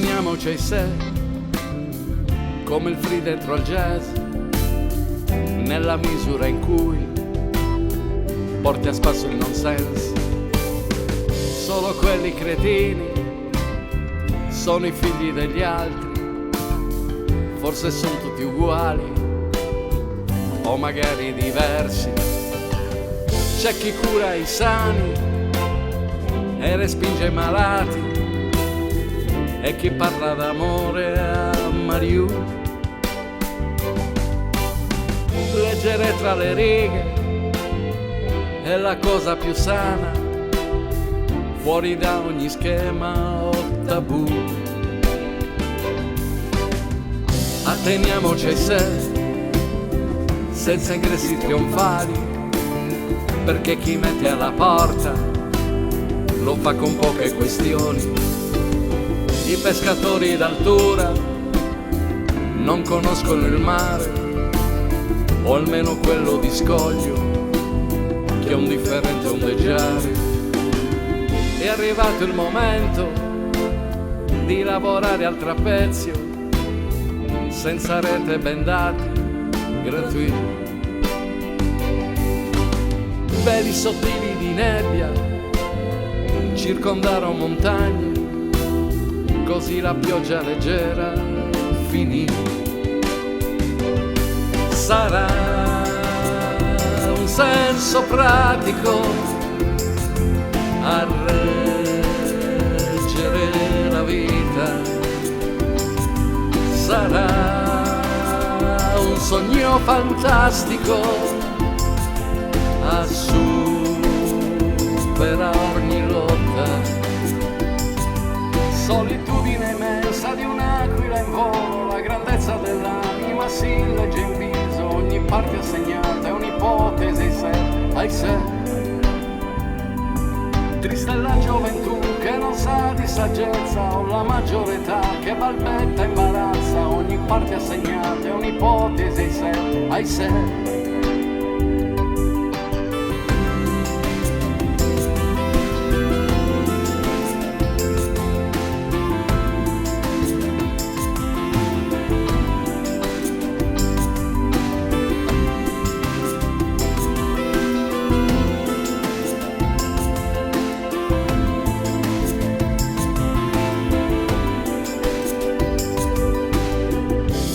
Atteniamoci ai sé, come il free dentro al jazz, nella misura in cui porti a spasso il nonsense. Solo quelli cretini sono i figli degli altri, forse sono tutti uguali o magari diversi. C'è chi cura i sani e respinge i malati, e chi parla d'amore a Mariù. Leggere tra le righe è la cosa più sana, fuori da ogni schema o tabù. Atteniamoci ai sé, senza ingressi trionfali, perché chi mette alla porta lo fa con poche questioni. I pescatori d'altura non conoscono il mare, o almeno quello di scoglio, che è un differente ondeggiare. È arrivato il momento di lavorare al trapezio, senza rete bendati, gratuiti. Veli sottili di nebbia circondarono montagne, così la pioggia leggera finì. Sarà un senso pratico a reggere la vita, sarà un sogno fantastico a superare ogni lotta. Solitudine immensa di un'aquila in volo, la grandezza dell'anima si legge in viso, ogni parte assegnata è un'ipotesi ai sé. Triste è la gioventù che non sa di saggezza, o la maggiore età che balbetta e imbarazza, ogni parte assegnata è un'ipotesi ai sé.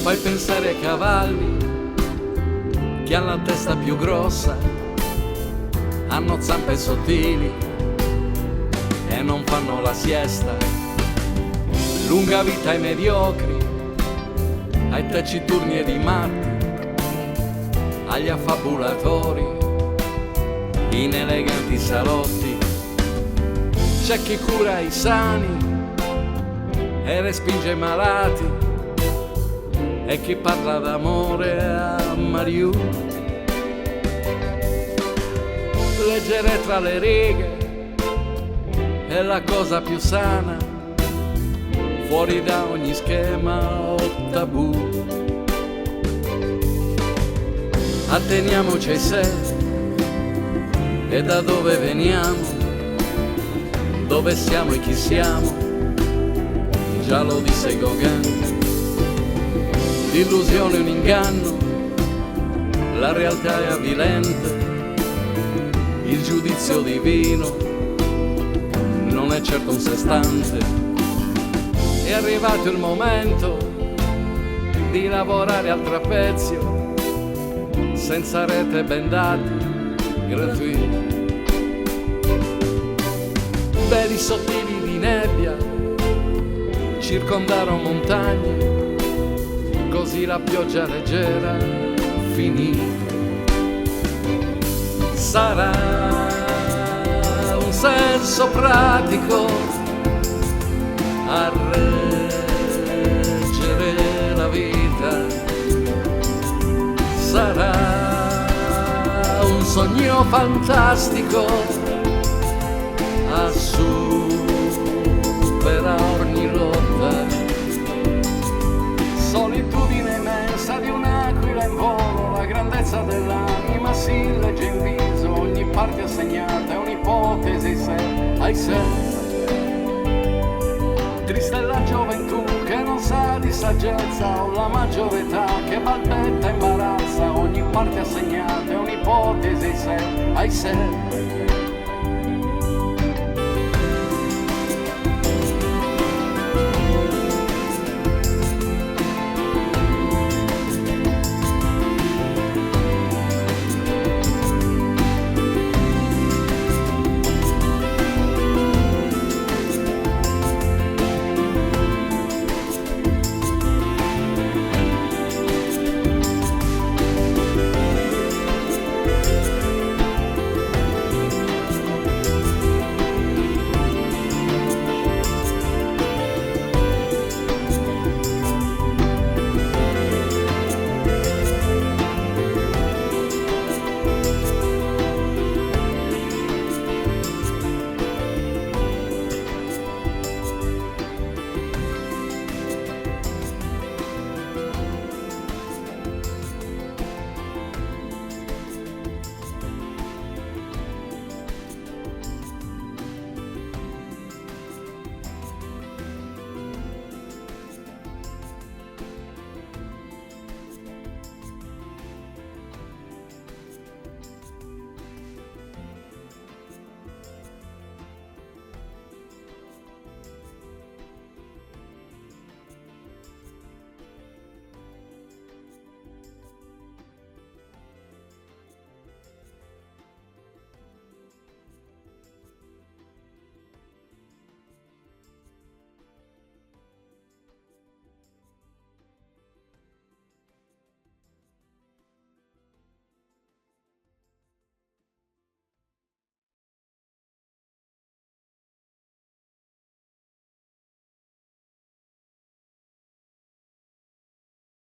Fai pensare ai cavalli che hanno la testa più grossa, hanno zampe sottili e non fanno la siesta. Lunga vita ai mediocri, ai taciturni ed i matti, agli affabulatori in eleganti salotti. C'è chi cura i sani e respinge i malati, e chi parla d'amore a Mariù. Leggere tra le righe è la cosa più sana, fuori da ogni schema o tabù. Atteniamoci ai sé e da dove veniamo, dove siamo e chi siamo, già lo disse Gauguin. L'illusione è un inganno, la realtà è avvilente, il giudizio divino non è certo un sé stante. È arrivato il momento di lavorare al trapezio, senza rete bendati, gratuiti. Veli sottili di nebbia circondarono montagne, così la pioggia leggera finì. Sarà un senso pratico a reggere la vita, sarà un sogno fantastico a superare ogni lotta. Solitudine immensa di un'aquila in volo, la grandezza dell'anima si legge in viso, ogni parte assegnata è un'ipotesi ai sé. Triste è la gioventù saggezza o la maggiore età che balbetta e imbarazza ogni parte assegnata è un'ipotesi ai sé